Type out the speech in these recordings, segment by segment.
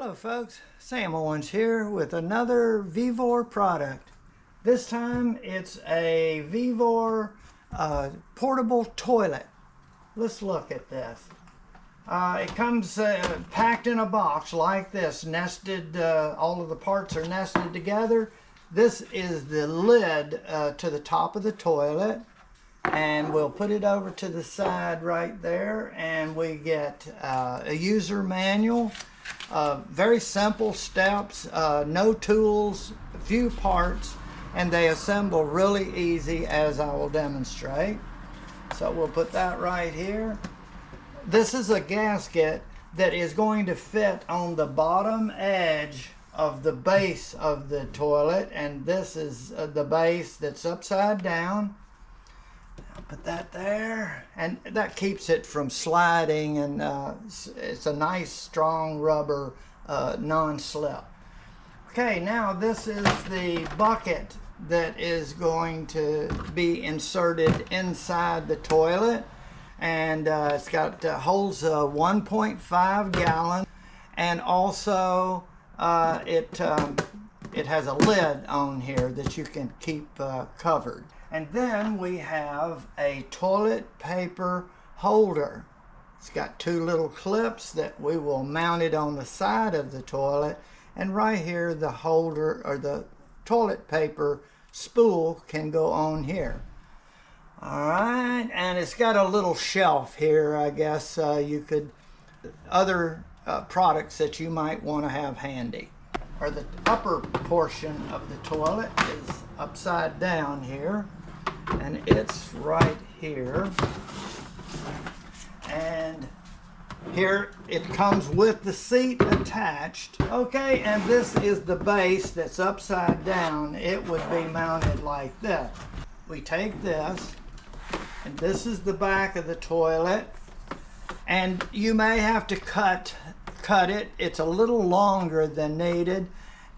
Hello folks, Sam Owens here with another VEVOR product. This time it's a VEVOR portable toilet. Let's look at this. It comes packed in a box like this, nested, all of the parts are nested together. This is the lid to the top of the toilet, and we'll put it over to the side right there, and we get a user manual. Very simple steps, no tools, few parts, and they assemble really easy, as I will demonstrate. So we'll put that right here. This is a gasket that is going to fit on the bottom edge of the base of the toilet, and this is the base that's upside down. Put that there, and that keeps it from sliding, and it's a nice strong rubber non-slip. Okay, now this is the bucket that is going to be inserted inside the toilet, and it's got holds 1.5 gallons, and also it has a lid on here that you can keep covered. And then we have a toilet paper holder. It's got two little clips that we will mount it on the side of the toilet, and right here the holder, or the toilet paper spool, can go on here. Alright, and it's got a little shelf here. I guess you could, other products that you might want to have handy. Or the upper portion of the toilet is upside down here, and it's right here, and here it comes with the seat attached. Okay, and this is the base that's upside down. It would be mounted like this. We take this, and this is the back of the toilet, and you may have to cut it. It's a little longer than needed,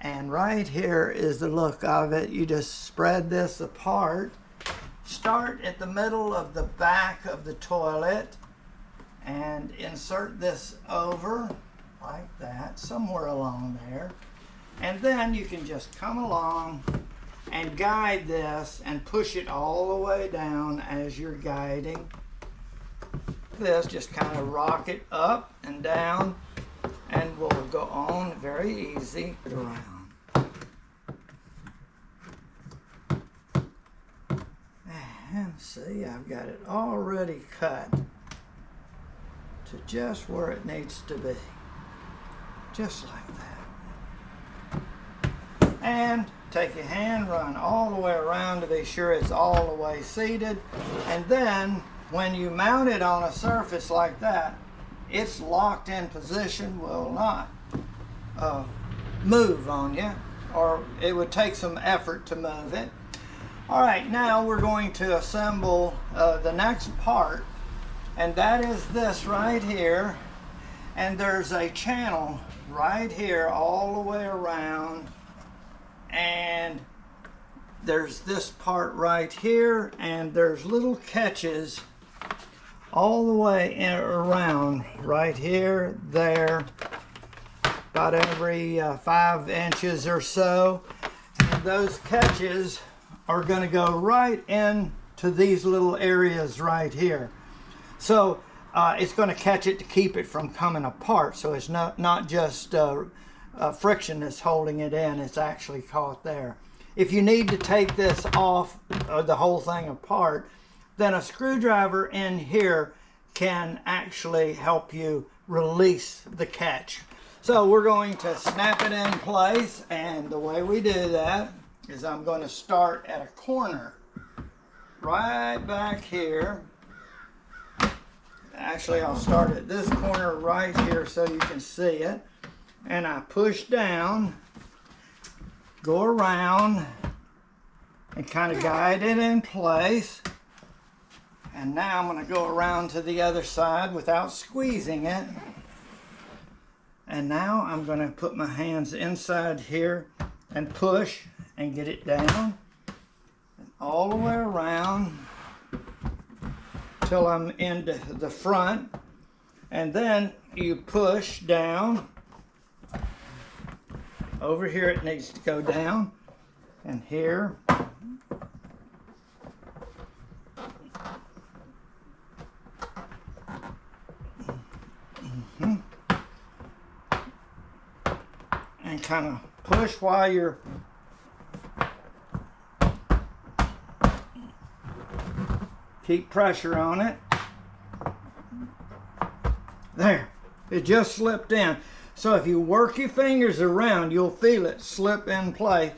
and right here is the look of it. You just spread this apart, start at the middle of the back of the toilet, and insert this over like that, somewhere along there, and then you can just come along and guide this and push it all the way down as you're guiding. This, just kind of rock it up and down, and we'll go on very easy around. And see, I've got it already cut to just where it needs to be. Just like that. And take your hand, run all the way around to be sure it's all the way seated. And then when you mount it on a surface like that, it's locked in position, will not move on you, or it would take some effort to move it. All right, now we're going to assemble the next part, and that is this right here. And there's a channel right here all the way around, and there's this part right here, and there's little catches all the way in around right here, there, about every 5 inches or so. And those catches are going to go right into these little areas right here. So it's going to catch it to keep it from coming apart. So it's not just friction that's holding it in, it's actually caught there. If you need to take this off, the whole thing apart, then a screwdriver in here can actually help you release the catch. So we're going to snap it in place, and the way we do that is I'm going to start at a corner right back here. Actually, I'll start at this corner right here so you can see it, and I push down, go around, and kind of guide it in place. And now I'm going to go around to the other side without squeezing it. And now I'm going to put my hands inside here and push and get it down. And all the way around till I'm into the front. And then you push down over here it needs to go down, and here. And kind of push while you're keep pressure on it. There, it just slipped in. So if you work your fingers around, you'll feel it slip in place,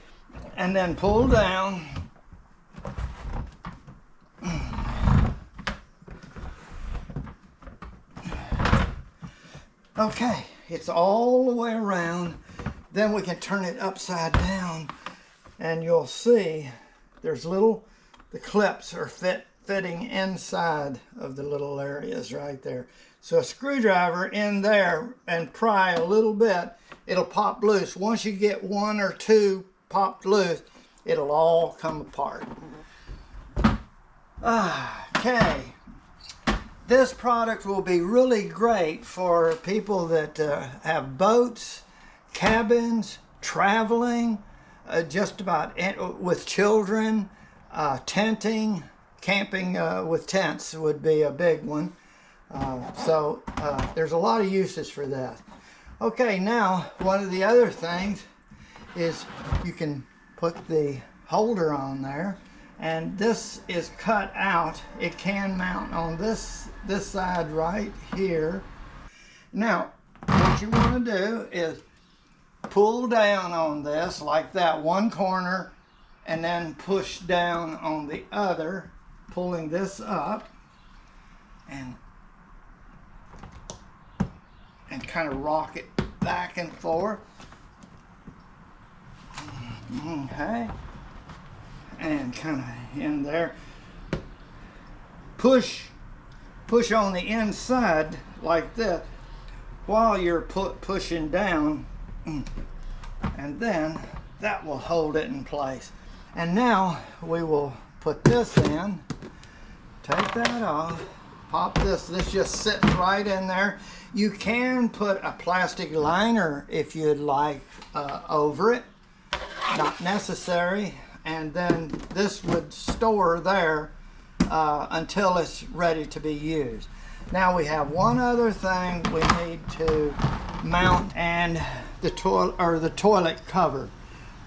and then pull down. Okay, it's all the way around. Then we can turn it upside down, and you'll see there's the clips are fitting inside of the little areas right there. So a screwdriver in there and pry a little bit, it'll pop loose. Once you get one or two popped loose, it'll all come apart. Okay. This product will be really great for people that have boats, cabins, traveling, just about with children, tenting, camping with tents would be a big one. So there's a lot of uses for that. Okay, now one of the other things is you can put the holder on there, and this is cut out. It can mount on this side right here. Now what you want to do is pull down on this like that, one corner, and then push down on the other, pulling this up and kind of rock it back and forth. Okay, and kind of in there, push on the inside like this while you're pushing down, and then that will hold it in place. And now we will put this in, take that off, pop this just sits right in there. You can put a plastic liner if you'd like over it, not necessary, and then this would store there until it's ready to be used. Now we have one other thing we need to mount, and the toilet cover.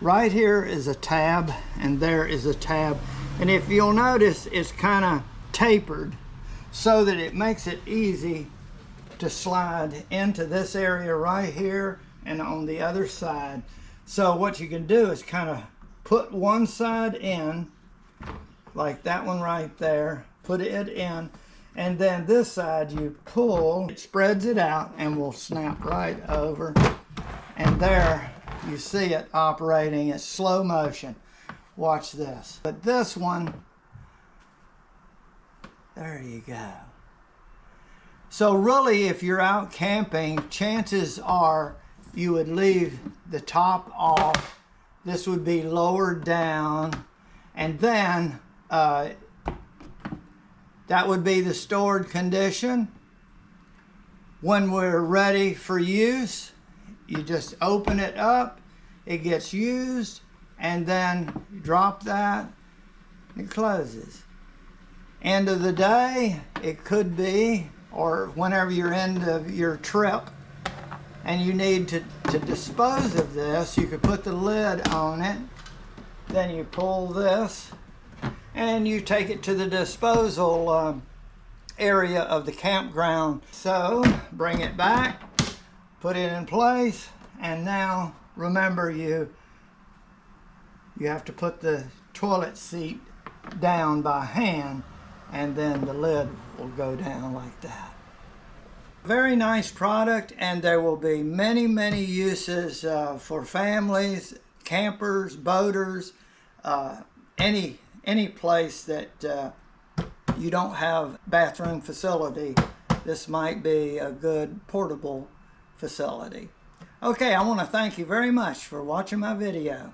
Right here is a tab, and there is a tab, and if you'll notice, it's kind of tapered so that it makes it easy to slide into this area right here and on the other side. So what you can do is kind of put one side in, like that one right there, put it in, and then this side you pull, it spreads it out and will snap right over. And there you see it operating at slow motion. Watch this. But this one, there you go. So really, if you're out camping, chances are you would leave the top off. This would be lowered down, and then that would be the stored condition. When we're ready for use, you just open it up, it gets used, and then you drop that, it closes. End of the day, it could be, or whenever you're end of your trip and you need to dispose of this, you could put the lid on it, then you pull this and you take it to the disposal area of the campground. So bring it back, put it in place, and now remember you have to put the toilet seat down by hand, and then the lid will go down like that. Very nice product, and there will be many uses for families, campers, boaters, any place that you don't have bathroom facility. This might be a good portable facility. Okay, I want to thank you very much for watching my video.